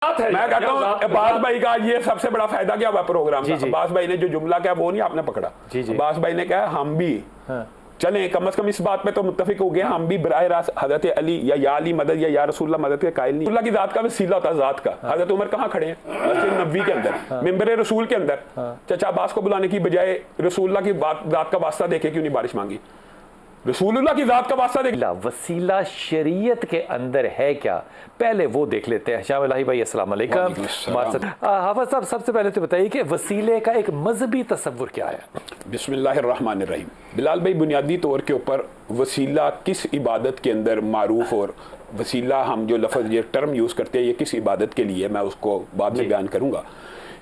मैं कहता हूँ अब्बास भाई का ये सबसे बड़ा फायदा क्या हुआ प्रोग्राम का। अब्बास भाई ने जो जुमला क्या वो नहीं आपने पकड़ा। अब्बास भाई ने कहा हम भी चलें, कम से कम इस बात पे तो मुत्तफिक हो गए, हम भी बराह रास्त हजरत अली या अली मदद या रसूलुल्लाह मदद के कायल नहीं। रसूलुल्लाह की जात का वसीला होता है ज़ात का। हजरत उमर कहाँ खड़े हैं? मस्जिद नबवी के अंदर, मिंबर रसूल के अंदर। चाचा अब्बास को बुलाने की बजाय रसूलुल्लाह की जात का वास्ता देखे क्यों नहीं बारिश मांगी? रसूलुल्लाह की जात का वास्ता देख। वसीला शरीयत के अंदर है क्या, पहले वो देख लेते हैं। शाह इलाही भाई अस्सलाम वालेकुम। हाफिज साहब सबसे पहले तो बताइए कि वसीले का एक मजहबी तसव्वुर क्या है? बिस्मिल्लाहिर्रहमानिर्रहीम। बिलाल भाई, बुनियादी तौर के ऊपर वसीला किस इबादत के अंदर मारूफ, और वसीला हम जो लफ्ज़ ये टर्म यूज़ करते हैं ये किस इबादत के लिए, मैं उसको बाद में बयान करूँगा।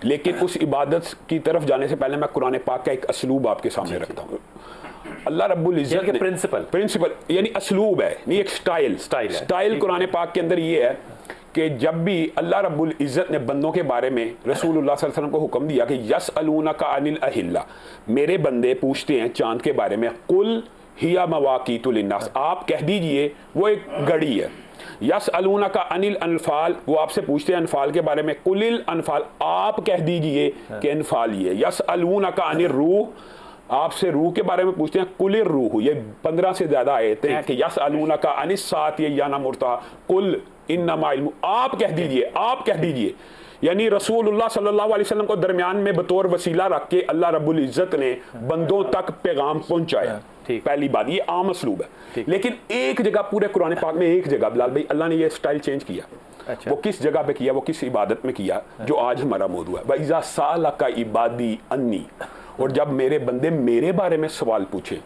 लेकिन उस इबादत की तरफ जाने से पहले मैं कुरान पाक का एक असलूब आपके सामने रखता हूँ। अल्लाह रब्बुल इज्जत के प्रिंसिपल यानी असलूब है, नहीं एक स्टाइल कुरान पाक के अंदर ये है कि जब भी अल्लाह रब्बुल इज्जत ने बंदों के बारे में रसूलुल्लाह सल्लल्लाहु अलैहि वसल्लम को हुक्म दिया कि यसअलूनका अनिल अहिल्ला, मेरे बंदे पूछते हैं चांद के बारे में, कुल हिया मवाकीतु लिन्नास, आप कह दीजिए वो एक घड़ी है। यसअलूनका अनिल अनफाल, वो आपसे पूछते हैं अनफाल के बारे में, कुलिल अनफाल, आप कह दीजिए कि अनफाल ये। यसअलूनका अनिल रूह, आपसे रूह के बारे में पूछते हैं, कुलिर रूह, ये 15 से ज्यादा आयतें हैं कि यसअलूनका अनिस सात याना मुर्ता कुल इन्नमा इल्मु, आप कह दीजिए। यानी रसूलुल्लाह सल्लल्लाहु अलैहि वसल्लम को दरमियान में बतौर वसीला रख के अल्लाह रब्बुल इज्जत ने बंदों तक पैगाम पहुंचाया। पहली बात, ये आम असलूब है। लेकिन एक जगह पूरे कुरान पाक में, एक जगह बिलाल भाई अल्लाह ने ये स्टाइल चेंज किया। वो किस जगह पे किया, वो किस इबादत में किया, जो आज हमारा मौजू है। वइज़ा सालका इबादी अन्नी, और जब मेरे बंदे मेरे बारे में सवाल पूछे,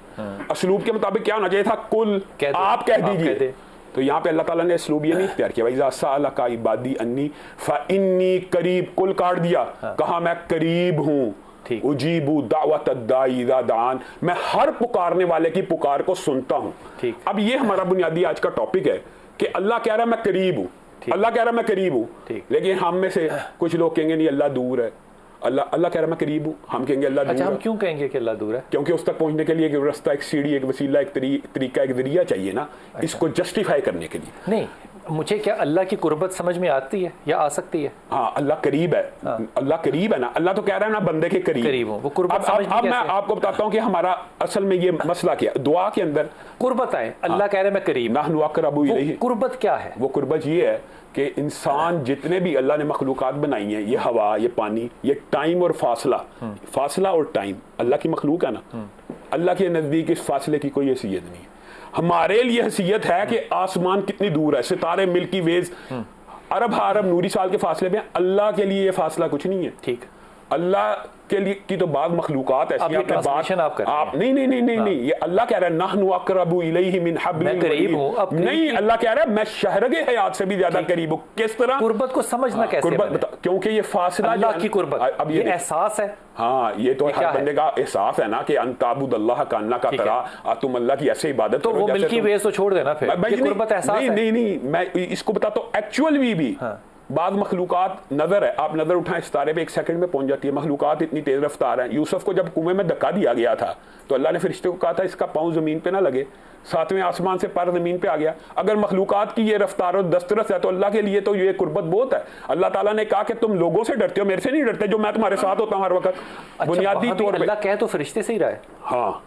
असलूब के मुताबिक क्या होना चाहिए था, कुल आप कह दीजिए। तो यहाँ पे अल्लाह ताला ने असलूब ये नहीं इख्तियार किया, वइज़ा सालका इबादी अन्नी फ़इन्नी करीब, कुल काट दिया, कहा मैं करीब हूँ, उजीबू दावत दाई इज़ा दान, मैं हर पुकारने वाले की पुकार को सुनता हूँ। अब ये हमारा बुनियादी आज का टॉपिक है कि अल्लाह कह रहा है मैं करीब हूँ, अल्लाह कह रहा है मैं करीब हूँ, लेकिन हम में से कुछ लोग कहेंगे नहीं अल्लाह दूर है। अल्लाह कह रहा है मैं करीब हूँ, हम कहेंगे अल्लाह दूर है। हम क्यों कहेंगे कि अल्लाह दूर है? क्योंकि उस तक पहुंचने के लिए एक रास्ता, एक सीढ़ी, एक वसीला, एक तरीका, एक जरिया चाहिए ना, इसको जस्टिफाई करने के लिए। नहीं, मुझे क्या अल्लाह की कुर्बत समझ में आती है या आ सकती है? हाँ, अल्लाह करीब है। अल्लाह करीब है ना, अल्लाह तो कह रहा है ना बंदे के करीब हूँ, वो कुर्बत समझ में। अब मैं आपको बताता हूँ कि हमारा असल में ये मसला क्या, दुआ के अंदर कुर्बत है। अल्लाह कह रहा है मैं करीब, नहनु अक़रबु इलैहि। कुर्बत क्या है? वो कुर्बत ये है कि इंसान जितने भी अल्लाह ने मखलूक़ात बनाई हैं, ये हवा, ये पानी, ये टाइम और फासला और टाइम अल्लाह की मखलूक है ना, अल्लाह के नज़दीक इस फासले की कोई हैसियत नहीं है। हमारे लिए हैसियत है कि आसमान कितनी दूर है, सितारे, मिल्की वेज अरब नूरी साल के फासले में, अल्लाह के लिए ये फासला कुछ नहीं है। ठीक, अल्लाह के लिए की तो बाद मखलूक़ात ऐसी आप नहीं, ये अल्लाह कह रहा है नहनु अक़रबु इलैहि मिन हब्लिल करीब हूं। नहीं, अल्लाह कह रहा है मैं शहरगे हयात से भी ज्यादा करीब हूं। किस तरह? कुर्बत को समझना कैसे? क्योंकि ये फासला अल्लाह की कुर्बत, अब ये एहसास है। हाँ, ये तो हर बंदे का एहसास है ना कि अंताबुदल्लाह का अन्ना का तरह, तुम अल्लाह की ऐसे इबादत करो। तो वो मिल्की वेज तो छोड़ देना फिर, ये कुर्बत एहसास है। नहीं, मैं इसको बताता हूँ एक्चुअल भी बाद मखलूक़ात नजर है, आप नजर उठाएं सितारे पे 1 सेकंड में पहुंच जाती है। मखलूक़ात इतनी तेज रफ्तार है। यूसुफ को जब कुएं में धक्का दिया गया था तो अल्लाह ने फरिश्ते को कहा था इसका पाँव जमीन पे ना लगे, 7वें आसमान से पर जमीन पे आ गया। अगर मखलूक़ात की ये रफ्तार और दस्तरस है तो अल्लाह के लिए तो ये कुर्बत बहुत है। अल्लाह ताला ने कहा कि तुम लोगों से डरते हो, मेरे से नहीं डरते, जो मैं तुम्हारे साथ होता हूँ हर वक्त। बुनियादी तौर पर अल्लाह कहे तो फरिश्ते से ही रहा है। हाँ,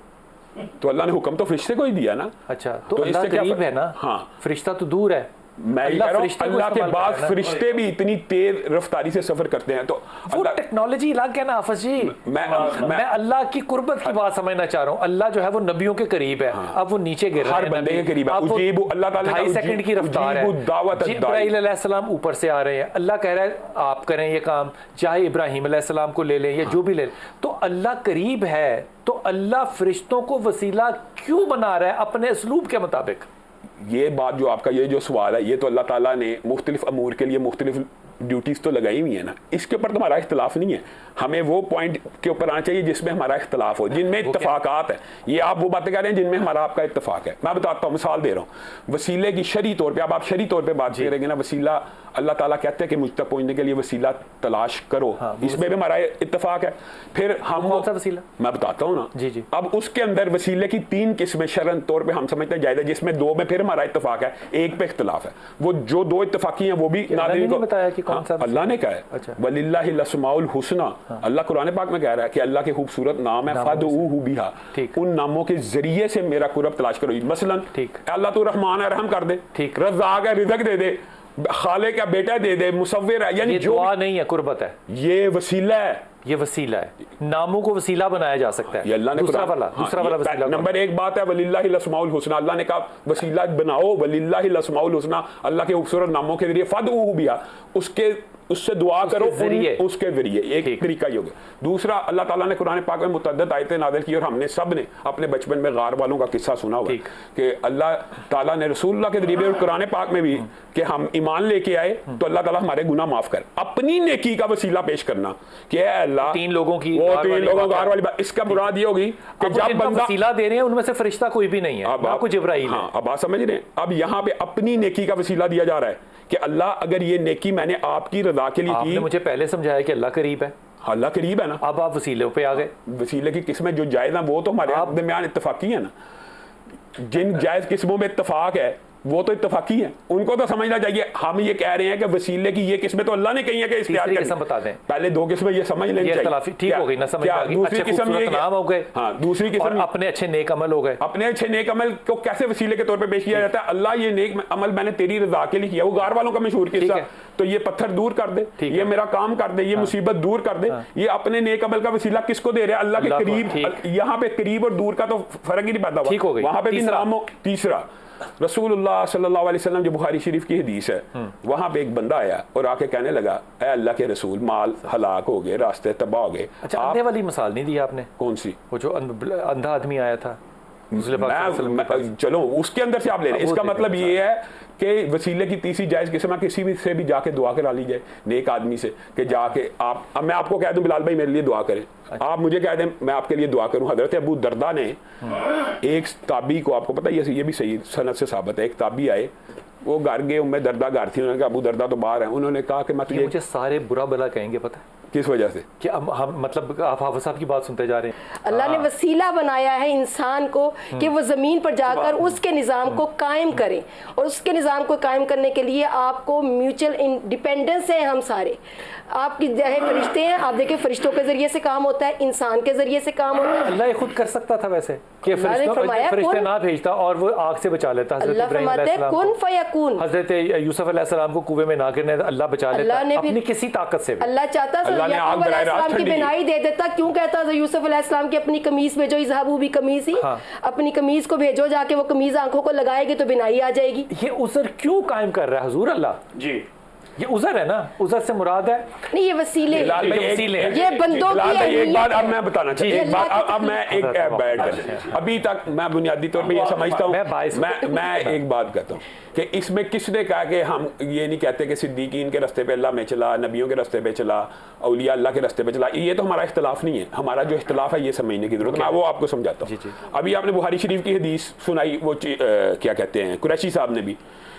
तो अल्लाह ने हुक्म तो फरिश्ते को ही दिया ना। अच्छा, तो अल्लाह करीब है ना। हाँ, फरिश्ता तो दूर है। मैं अल्लाह के बाद फरिश्ते भी इतनी तेज रफ्तारी से सफर करते हैं, तो वो टेक्नोलॉजी अलग है ना हाफिज जी। मैं अल्लाह की कुर्बत की बात समझना चाह रहा हूँ। अल्लाह जो है वो नबियों के करीब है। हाँ, अब वो नीचे गिर रहा है, हर बंदे के करीब है। अल्लाह ताला 2.5 सेकंड की रफ्तार है। जिब्राइल अलैहिस्सलाम ऊपर से आ रहे हैं, अल्लाह कह रहा है आप करें ये काम, चाहे इब्राहिम अलैहिस्सलाम को ले लें या जो भी ले लें। तो अल्लाह करीब है, तो अल्लाह फरिश्तों को वसीला क्यों बना रहा है अपने असलूब के मुताबिक? ये बात जो आपका ये जो सवाल है, ये तो अल्लाह ताला ने मुख्तलिफ अमूर के लिए मुख्तलिफ ड्यूटीज तो लगाई हुई है ना, इसके ऊपर तो हमारा इख्तलाफ नहीं है। हमें वो पॉइंट के ऊपर आना चाहिए जिसमें हमारा इख्तलाफ हो, जिनमें इत्तफाकात है। ये आप वो बातें कर रहे हैं जिनमें हमारा आपका इत्तफाक है। मैं बताता हूँ, मिसाल दे रहा हूँ वसीले की शरी तौर पे। अब आप शरी तौर पे बात करेंगे ना, वसीला अल्लाह ताला कहते हैं कि मुझ तक पहुंचने के लिए वसीला तलाश करो। हाँ, इसमें भी हमारा इत्तफाक है। फिर हम कौन सा वसीला मैं बताता हूँ ना जी। अब उसके अंदर वसीले की 3 किस्में शरन तौर पर हम समझते जायज़ है, जिसमें 2 में फिर हमारा इत्तफाक है, 1 पे इख्तलाफ है। वो जो 2 इत्तफाकी हैं वो भी नाज़रीन को बताया कि कौन सा? अल्लाह ने कहा है। अच्छा। वलिल्लाहिल अस्माउल हुस्ना, अल्लाह कुरान पाक में कह रहा है कि अल्लाह के खूबसूरत नाम है, फदऊहु बिहा, उन नामों के जरिए से मेरा कुर्ब तलाश करो। मसलन अल्लाह तो रहमान है, रहम कर दे, रज़्ज़ाक़ है, रिज़्क़ दे दे, खालिक का बेटा दे दे, मुसव्विर है, यानी जो दुआ नहीं है, कुर्बत है, ये वसीला है, ये वसीला है। नामों को वसीला बनाया जा सकता है। अल्लाह ने दूसरा वाला वसीला नंबर एक बात है, वलिल्लाहिल अस्माउल हुस्ना, अल्लाह ने कहा वसीला बनाओ, वलिल्लाहिल अस्माउल हुस्ना, अल्लाह के खूबसूरत नामों के जरिए, फदऊहु बिहा, उससे दुआ करो, उसके जरिए। एक तरीका ये हो गया। दूसरा, अल्लाह ताला ने कुरान पाक में मुतअद्दिद आयतें नाज़िल की, और हमने सब ने अपने बचपन में गार वालों का किस्सा सुना हुआ कि अल्लाह ताला ने रसूलुल्लाह के जरिए और कुरान पाक में भी कि हम ईमान लेके आए तो अल्लाह ताला हमारे गुनाह माफ कर, अपनी नेकी का वसीला पेश करना कि अल्लाह तीन लोगों की गार वाली बात। इसका मुराद ये होगी कि जब बंदा वसीला दे रहे हैं उनमें से फरिश्ता कोई भी नहीं है, ना कोई जिब्राइल है। अब आप समझ रहे हैं, अब यहाँ पे अपनी नेकी का वसीला दिया जा रहा है कि अल्लाह अगर ये नेकी मैंने आपकी रजा के लिए की। आपने मुझे पहले समझाया कि अल्लाह करीब है, अल्लाह करीब है ना, अब आप वसीलों पे आ गए। वसीले की किस्में जो जायज़ हैं वो तो हमारे दरमियान इत्तफाकी है ना, जिन जायज़ किस्मों में इत्तफाक है वो तो इत्तफाकी है, उनको तो समझना चाहिए। हम ये कह रहे हैं कि वसीले की ये किस्में तो अल्लाह ने कही है कि इख्तियार करें। किस्म बता दें, पहले दो किस्में ये समझ लेनी चाहिए। ठीक हो गई ना, समझ आ गई। दूसरी किस्म ये नाम हो गए, हाँ, दूसरी किस्म अपने अच्छे नेक अमल हो गए। अपने अच्छे नेक अमल को कैसे वसीले के तौर पे पेश किया जाता है? अल्लाह ये नेक अमल मैंने तेरी रजा के लिए किया, वो गार वालों का मशहूर किस्सा, तो ये पत्थर दूर कर दे, ये मेरा काम कर दे, ये मुसीबत दूर कर दे, ये अपने नेक अमल का वसीला किसको दे रहे हैं? अल्लाह के करीब। यहाँ पे करीब और दूर का तो फर्क ही नहीं पैदा हुआ, वहां पे भी नाम। तीसरा, रसूलुल्लाह सल्लल्लाहु अलैहि वसल्लम, जो बुखारी शरीफ की हदीस है, वहां पे एक बंदा आया और आके कहने लगा, ए अल्लाह के रसूल, माल हलाक हो गए, रास्ते तबाह हो गए। अच्छा, अंधे वाली मिसाल नहीं दी आपने? कौन सी? वो जो अंधा आदमी आया था, चलो उसके अंदर से आप ले लें। इसका मतलब ये है कि वसीले की तीसरी जायज़ किस्म, किसी भी से भी जाके दुआ करा ली जाए नेक आदमी से, कि जाके आप, अब मैं आपको कह दूं बिलाल भाई मेरे लिए दुआ करें, आप मुझे कह दें मैं आपके लिए दुआ करूं। हजरत अबू दरदा ने एक ताबी को, आपको पता है ये भी सही सनद से साबित है, एक ताबी आए, वो घर गए, उम्मे दरदा घर थी, उन्होंने कहा अबू दरदा तो बाहर है, उन्होंने कहा कि मैं तुझे, मुझे सारे बुरा भला कहेंगे, पता है किस वजह से? कि हम मतलब आप हाफिज साहब की बात सुनते जा रहे हैं। अल्लाह ने वसीला बनाया है इंसान को कि वो ज़मीन पर जाकर उसके निज़ाम को कायम करें, और उसके निज़ाम को कायम करने के लिए आपको म्यूचुअल इंडिपेंडेंस है। हम सारे आपकी जगह फरिश्ते हैं, आप देखिए फरिश्तों के जरिए से काम होता है, इंसान के जरिए से काम होता है। अल्लाह खुद कर सकता था वैसे कि फरिश्ते ना भेजता और वो आग से बचा लेता। अल्लाह फरमाते हैं कुन फयकून। हजरत यूसुफ अलैहिस्सलाम को कुएं में ना गिरने अल्लाह बचा लेता अपनी किसी ताकत से। अल्लाह चाहता याकूब अलैहिस्सलाम की बिनाई दे देता, क्यों कहता था यूसुफ अलैहिस्सलाम की अपनी कमीज भेजो, इज़हाबू भी कमीज ही, अपनी कमीज को भेजो, जाके वो कमीज आंखों को लगाएगी तो बिनाई आ जाएगी। ये उज़र क्यों कायम कर रहा है हुजूर अल्लाह जी? ये उज़र है ना, उज़र से मुराद है नहीं, ये वसीले, ये बंदों की एक बात अब मैं बताना चाहिए, एक बात अब मैं एक बैठ, अभी तक मैं बुनियादी तौर पे ये समझता हूँ, मैं एक बात कहता हूँ कि इसमें किसने कहा कि हम ये नहीं कहते कि सिद्दीकीन के रास्ते पे अल्लाह में चला, नबियों के रास्ते पे चला, औलिया अल्लाह के रास्ते पे चला, ये तो हमारा इख्तलाफ नहीं है। हमारा जो इख्तलाफ है ये समझने की जरूरत है, मैं वो आपको समझाता हूँ। अभी आपने बुखारी शरीफ की हदीस सुनाई, वो क्या कहते हैं कुरैशी साहब ने भी,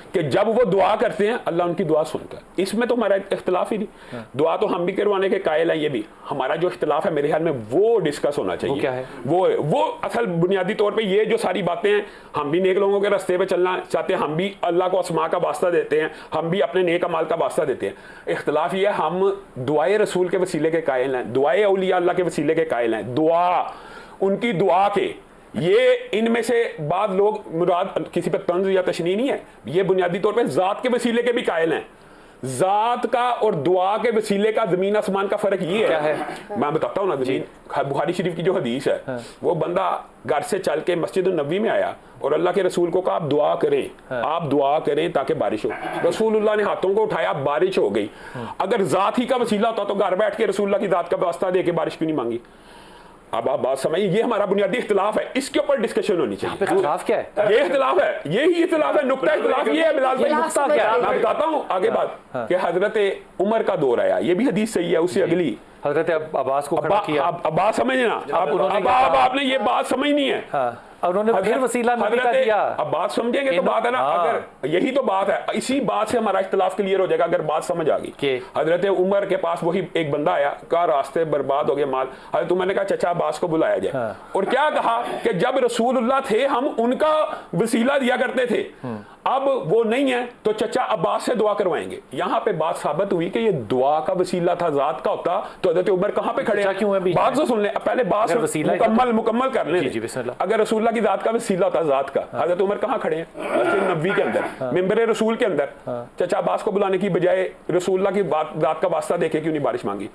कि जब वो दुआ करते हैं अल्लाह उनकी दुआ सुनता है। इसमें तो हमारा इख्तलाफ ही नहीं, दुआ तो हम भी करवाने के कायल हैं, ये भी हमारा जो इख्तलाफ है मेरे ख्याल में वो डिस्कस होना चाहिए। वो क्या है? वो असल बुनियादी तौर पे ये जो सारी बातें हैं, हम भी नेक लोगों के रास्ते पे चलना चाहते हैं, हम भी अल्लाह को अस्मा का वास्ता देते हैं, हम भी अपने नेक अमाल का वास्ता देते हैं। इख्तलाफ ये है हम दुआए रसूल के वसीले के कायल हैं, दुआए औलिया अल्लाह के वसीले के कायल हैं, दुआ उनकी दुआ के, ये इनमें से बाद लोग मुराद किसी पे तंज या तशनी नहीं है, ये बुनियादी तौर पे जात के वसीले के भी कायल हैं। जात का और दुआ के वसीले का जमीन आसमान का फर्क ये है, मैं बताता हूँ ना। जमीन बुखारी शरीफ की जो हदीस है, वो बंदा घर से चल के मस्जिद नबी में आया और अल्लाह के रसूल को कहा आप दुआ करें, आप दुआ करें ताकि बारिश हो। रसूलुल्लाह ने हाथों को उठाया, बारिश हो गई। अगर जात ही का वसीला होता तो घर बैठ के रसूलुल्लाह की जात का वास्ता दे के बारिश क्यों नहीं मांगी? अब आप बात समझिए, ये हमारा बुनियादी इख्तिलाफ है, इसके ऊपर डिस्कशन होनी चाहिए। इख्तिलाफ क्या है? ये इख्तिलाफ है, यही इख्तिलाफ है, नुक्ता इख्तिलाफ ये है बिलाल भाई। नुक्ता क्या है मैं बताता हूँ आगे बात, कि हजरत उमर का दौर आया, ये भी हदीस सही है, उससे अगली हजरत अब्बास को खड़ा किया। अब बात समझना, अब आपने ये बात समझनी है। उन्होंने फिर वसीला नबी का दिया। अब बात समझेंगे तो बात है ना, अगर यही तो बात है, इसी बात से हमारा इख्तिलाफ क्लियर हो जाएगा अगर बात समझ आ गई। हजरत उमर के पास वही एक बंदा आया, कहा रास्ते बर्बाद हो गए माल। हजरत उमर ने कहा चचा अब्बास को बुलाया जाए, और क्या कहा कि जब रसूलुल्लाह थे हम उनका वसीला दिया करते थे, अब वो नहीं है तो चचा अब्बास से दुआ करवाएंगे। यहाँ पे बात साबित हुई कि ये दुआ का वसीला था, जात का होता तो हज़रत उमर कहाँ पे खड़े क्यों है? बात तो सुन ले, पहले बात मुकम्मल कर ले। अगर रसूलुल्लाह की जात का वसीला होता, जात का, हज़रत उमर कहाँ खड़े हैं? मस्जिद नबवी के अंदर, मिंबर रसूल के अंदर। चचा अब्बास को बुलाने की बजाय रसूलुल्लाह की जात का वास्ता देके क्यों नहीं बारिश मांगी?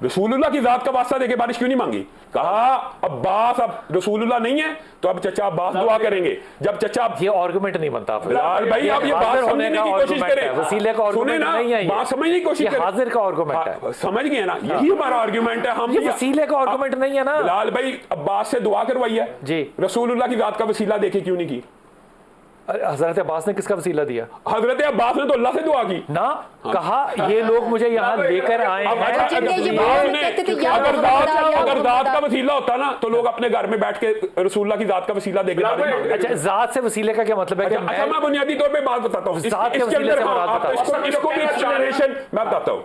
रसूलुल्लाह की जात का वास्ता देके बारिश क्यों नहीं मांगी? कहा अब्बास अब रसूलुल्लाह नहीं है तो अब चचा अब्बास दुआ करेंगे। जब चचा, ये आर्गुमेंट नहीं बनता भाई, आप ये बात समझने की कोशिश करें, वसीले का आर्गुमेंट नहीं है, बात समझने की कोशिश करें, हाजिर का आर्गुमेंट है, समझ गए ना? यही हमारा आर्गुमेंट है। हम वसीले का आर्गुमेंट नहीं है ना। बिलाल भाई अब्बास से दुआ करवाई है जी, रसूलुल्लाह की जात का वसीला देखे क्यों नहीं की? हजरत अब्बास ने किसका वसीला दिया? हजरत अब्बास ने तो अल्लाह से दुआ की ना। कहा ये लोग मुझे यहाँ लेकर आए हैं। अगर जात का वसीला होता ना तो लोग अपने घर में बैठ के रसूलुल्लाह की जात का वसीला देकर। अच्छा, जात से वसीले का क्या मतलब है? अच्छा, मैं बुनियादी तौर पे बात बताता हूँ, इसको भी एक्सप्लेनेशन मैं बताता हूँ।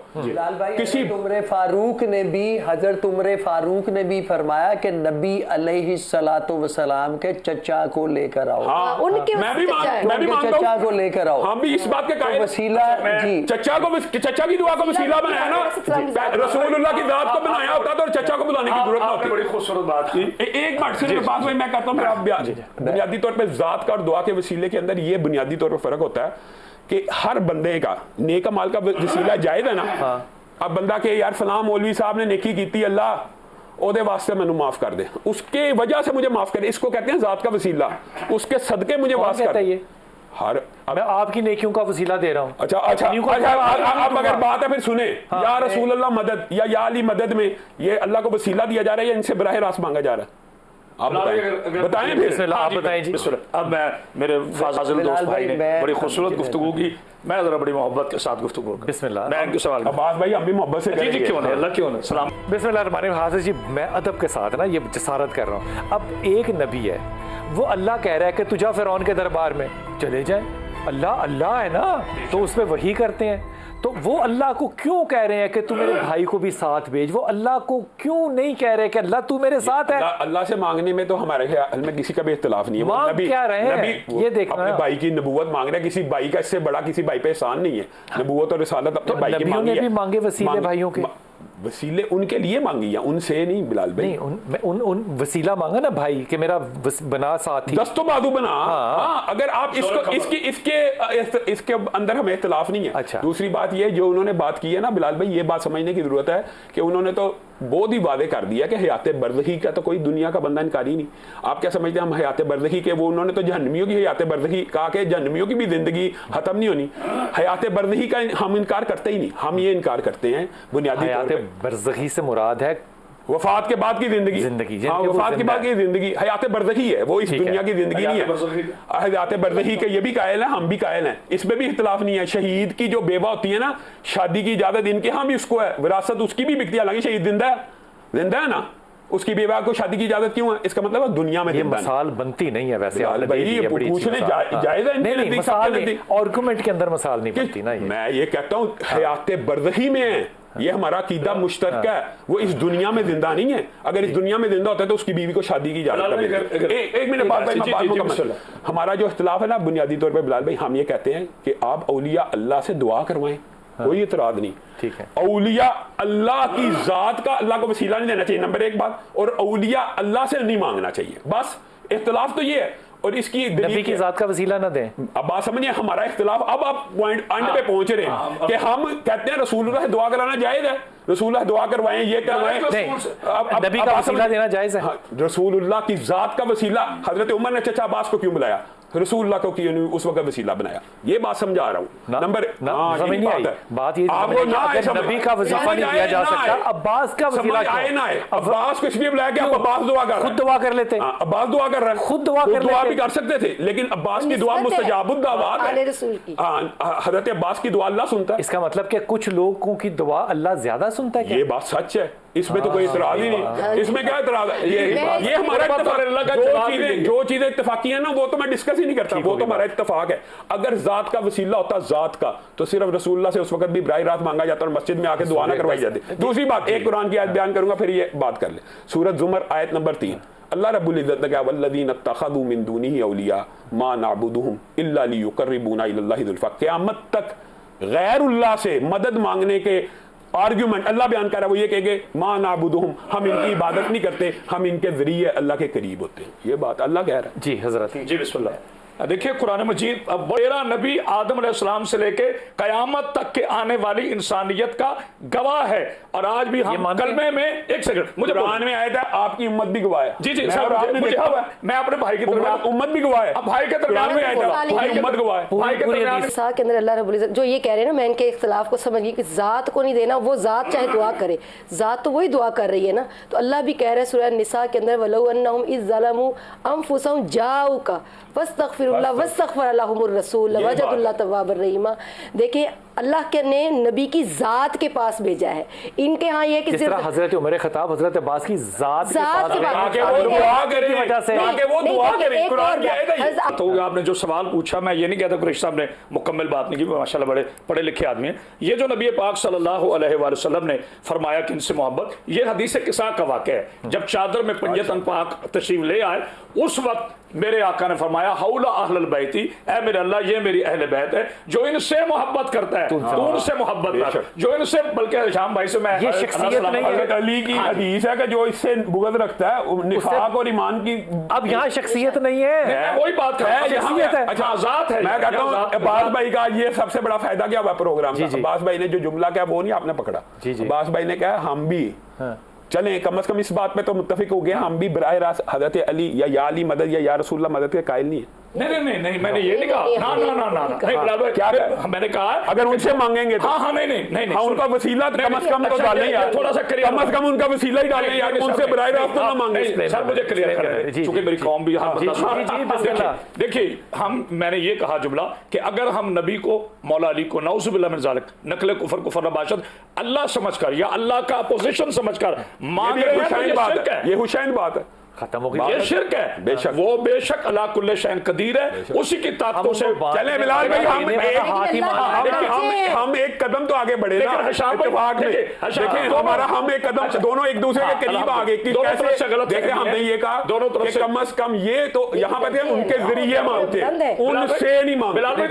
किसी उमर फारूक ने भी, हजरत उमर फारूक ने भी फरमाया कि नबी अलैहिस्सलातु वस्सलाम के चचा को लेकर आओ। मैं भी चचा को लेकर आओ। हम भी इस बात के कायल। वसीला जी, चचा की दुआ को वसीला बनाया ना, रसूलुल्लाह की जात को बनाया होता तो चचा को बुलाने की जरूरत होती। बड़ी खूबसूरत बात की। एक बात सिर्फ बात वही मैं करता हूँ, बुनियादी तौर पे जात का और दुआ के वसीले के अंदर ये बुनियादी तौर पर फर्क होता है कि हर बंदे का नेक माल का वसीला जायज है ना। अब बंदा के यार फलां मौलवी साहब ने नेकी की, अल्लाह ओदे वास्ते मैनू माफ कर दे, उसके वजह से मुझे माफ करे, इसको कहते हैं जात का वसीला, उसके सदके मुझे माफ कर दे। हर मैं आपकी नेकियों का वसीला दे रहा हूँ। अच्छा, अब अगर बात है फिर सुने, या रसूल अल्लाह मदद या अली मदद में ये अल्लाह को वसीला दिया जा रहा है या इनसे बराह रास्त मांगा जा रहा है? आप बताएं फिर। आप बताएं जी। अब मैं मेरे फाजिल दोस्त भाई ने बड़ी खूबसूरत गुफ्तगू की, मैं जरा बड़ी मोहब्बत के साथ गुफ्तगू करूं। बिस्मिल्लाह। मैं इनके सवाल अब्बास भाई हम भी मोहब्बत से जी क्यों नहीं, अल्लाह क्यों नहीं। सलाम। बिस्मिल्लाह हाजिर जी, मैं अदब के साथ ना ये जसारत कर रहा हूँ। अब एक नबी है, वो अल्लाह कह रहा है कि तुझा फिरौन के दरबार में चले जाए। अल्लाह है ना, तो उस पर वही करते हैं। तो वो अल्लाह को क्यों कह रहे हैं कि तू मेरे भाई को भी साथ भेज? वो अल्लाह को क्यों नहीं कह रहे कि अल्लाह तू मेरे साथ है? अल्लाह से मांगने में तो हमारे ख्याल में किसी का भी इख्तिलाफ नहीं है। मांग क्या रहे हैं ये देखना, अपने भाई की नबूवत मांग रहे हैं, किसी भाई का इससे बड़ा किसी भाई पे एहसान नहीं है। नबूवत और रिसालत अपने भाई की मांगी है। भी मांगे वसीले भाइयों के, वसीले उनके लिए मांगी है, उनसे नहीं बिलाल भाई। नहीं, उन वसीला मांगा ना भाई कि मेरा बना साथी, दस्तो बाजू बना। हाँ, अगर आप इसके अंदर हमें इख्तिलाफ नहीं है। अच्छा। दूसरी बात ये जो उन्होंने बात की है ना बिलाल भाई, ये बात समझने की जरूरत है कि उन्होंने तो बहुत ही वादे कर दिया कि हयात बरज़खी का तो कोई दुनिया का बंदा इनकारी नहीं। आप क्या समझते हैं हम हयात बरज़खी के? वो उन्होंने तो जहन्नमियों की हयात बरज़खी कहा कि जहन्नमियों की भी जिंदगी खत्म नहीं होनी। हयात बरज़खी का हम इनकार करते ही नहीं, हम ये इनकार करते हैं बुनियादी तौर पे बरज़खी से मुराद है वफात के बाद की जिंदगी। हाँ, वफात के बाद की जिंदगी हयात बरज़खी है, वो इस दुनिया की जिंदगी नहीं है। हयात बरज़खी के ये भी कायल है, हम भी कायल हैं, इसमें भी इख्तिलाफ नहीं है। शहीद की जो बेवा होती है ना, शादी की इजाजत इनके यहाँ भी उसको है, विरासत उसकी भी बिकती है, हालांकि शहीद जिंदा है ना, उसकी बेवा को शादी की इजाजत क्यों है? इसका मतलब दुनिया में ये मिसाल बनती नहीं है वैसे। पूछने जायज है, आर्गुमेंट के अंदर मिसाल नहीं बनती ना। मैं ये कहता हूँ हयात बरज़खी में है, ये हमारा अकीदा मुश्तरका है, वो इस दुनिया में जिंदा नहीं है। अगर इस दुनिया में जिंदा होता है तो उसकी बीवी को शादी की इजाजत है। एक मिनट बाद हमारा जो इख्तिलाफ है ना बुनियादी तौर पे बिलाल भाई, हम ये कहते हैं कि आप औलिया अल्लाह से दुआ करवाएं, कोई इतराज नहीं। ठीक है, औलिया अल्लाह की जात का अल्लाह को वसीला नहीं देना चाहिए, नंबर एक बात, और औलिया अल्लाह से नहीं मांगना चाहिए। बस इख्तिलाफ तो ये है। और इसकी नबी की जात का वसीला ना दें। अब बात समझिए हमारा इख्तिलाफ। अब आप पॉइंट एंड पे पहुंच रहे हैं कि हम कहते हैं रसूलुल्लाह से दुआ कराना जायज है, रसूलुल्लाह दुआ करवाएं, ये करवाएं। नबी का वसीला देना जायज है। रसूलुल्लाह की जात का वसीला हजरत उमर ने चचा अब्बास को क्यों बुलाया? रसूलुल्लाह को क्यों उस वक्त वसीला बनाया? ये बात समझा रहा हूं। नंबर बात ये आपको नबी का वजीफा नहीं दिया जा सकता, अब्बास का वसीला आए ना आए। अब्बास को इसलिए बुलाया कि अब्बास दुआ कर, खुद दुआ कर लेते, अब्बास दुआ कर रहे हैं, खुद दुआ भी कर सकते थे, लेकिन अब्बास की दुआ मुस्तजाबुद दावात है। हजरत अब्बास की दुआ अल्लाह सुनता है। इसका मतलब कि कुछ लोगों की दुआ अल्लाह ज्यादा सुनता है। ये बात सच है, इसमें तो कोई इतराज ही नहीं, इसमें क्या इतराज है? ये हमारा जो चीजें इत्तफाकी है ना वो तो मैं डिस्कस ही नहीं करता, वो तो हमारा इत्तफाक है। अगर जात का वसीला होता जात का तो सिर्फ रसूलुल्लाह से उस वक्त भी बराह रास्त मांगा जाता और मस्जिद में आके दुआ ना करवाई जाती। दूसरी बात, एक कुरान की आयत बयान करूंगा फिर ये बात कर ले। सूरत जुमर आयत नंबर 3, अल्लाह रब्बुल इज्जत ने कहा वल्लज़ीना इत्तख़ज़ू मिन दूनिही औलिया मा नअबुदुहुम इल्ला लियुक़र्रिबूना इलल्लाहि ज़ुल्फ़ा। क़यामत तक गैरुल्लाह से मदद मांगने के आर्ग्यूमेंट अल्लाह बयान कर रहा है, वो ये कहेंगे मा नअबुदुहुम, हम इनकी इबादत नहीं करते, हम इनके जरिए अल्लाह के करीब होते हैं। ये बात अल्लाह कह रहा है। जी हजरत, जी बिस्मिल्लाह। देखिए कुरान मजीद 13 नबी आदम अलैहिस्सलाम से लेके कयामत तक के आने वाली इंसानियत का गवाह है। और आज भी हम कलमे में, एक सेकंड, मुझे कुरान में आया था आपकी उम्मत भी गवाह है। जी जी सर, मैं अपने भाई के दरमियान, उम्मत भी गवाह है, भाई के दरमियान में आया था, उम्मत गवाह है। भाई के दरमियान के अंदर अल्लाह रब्बुल इज्जत जो ये कह रहे हैं ना, मैं इनके इख्तिलाफ को समझ गई कि जात को नहीं देना, वो जात चाहे दुआ करे, जात तो वही दुआ कर रही है ना। तो अल्लाह भी कह रहे हैं सूरह निसा के अंदर वलौ अन्नहुम इज़ ज़लमू अनफुसहुम जाऊका वस्तगफिरुल्लाह वस्तगफर लहुमुर रसूल वजदुल्लाह तव्वाबर रहीमा। देखिए अल्लाह के ने नबी की जात के पास भेजा है। इनके यहाँ ये कि हजरत उमर खत्ताब हजरत अब्बास की जात के पास तो आपने जो सवाल पूछा, मैं ये नहीं कहता कुरैशी साहब ने मुकम्मल बात नहीं की, माशाल्लाह बड़े पढ़े लिखे आदमी हैं। ये जो नबी पाक सल्लल्लाहु अलैहि वसल्लम ने फरमाया कि इनसे मोहब्बत, ये हदीस किसा का वाक़या है। जब चादर में पंजतन पाक तशरीफ ले आए उस वक्त मेरे आका ने फरमाया हौला अहलल बैती, ऐ मेरे अल्लाह ये मेरी अहले बैत है, जो इनसे मोहब्बत करता है तू उनसे मोहब्बत कर, जो इनसे, बल्कि शाम भाई से मैं, ये शख्सियत नहीं है। अली की हदीस है कि जो इससे बुग़्ज़ रखता है निफाक और ईमान की। अब यहाँ शख्सियत नहीं है, वही बात है, शख्सियत है। अच्छा आजाद है। मैं कहता हूँ अब्बास भाई का ये सबसे बड़ा फायदा क्या हुआ प्रोग्राम का। अब्बास भाई ने जो जुमला क्या वो नहीं आपने पकड़ा। अब्बास भाई ने कहा हम भी चलें, कम से कम इस बात पे तो मुत्तफिक हो गए, हम भी बराह रास्त हज़रत अली या अली मदद या रसूलुल्लाह मदद के कायल नहीं है। नहीं मैंने ये नहीं कहा, ना क्या मैंने कहा अगर उनसे मांगेंगे तो हाँ नहीं उनका वसीला कम से कम तो डालें यार, थोड़ा सा कम से कम उनका वसीला ही डालें यार, उनसे बराह रास्त ना मांगे। सर मुझे क्लियर करना है क्योंकि मेरी कौम भी यहाँ। देखिए मैंने ये कहा जुमला कि अगर हम नबी को, मौला अली को नऊज़ुबिल्लाह मिन ज़ालिक नकल कुफर कुफर नबाशत अल्लाह समझकर या अल्लाह का अपोजिशन समझकर मांग रहे हैं, ये हुसैन बात है, खत्म हो गई। ये शिर्क है। बेशक वो बेशक अला कुल्ले शैन कदीर है, उसी की ताकतों से चले बिलाल भाई हम एक कदम तो आगे बढ़े ना इत्तेफाक में। देखिए हमारा हम एक कदम दोनों एक दूसरे के करीब आ गए कि कैसे। देखिए हमने ये कहा दोनों तरफ कम से कम ये तो यहाँ पे उनके जरिए मांगते, उनसे नहीं मांगते।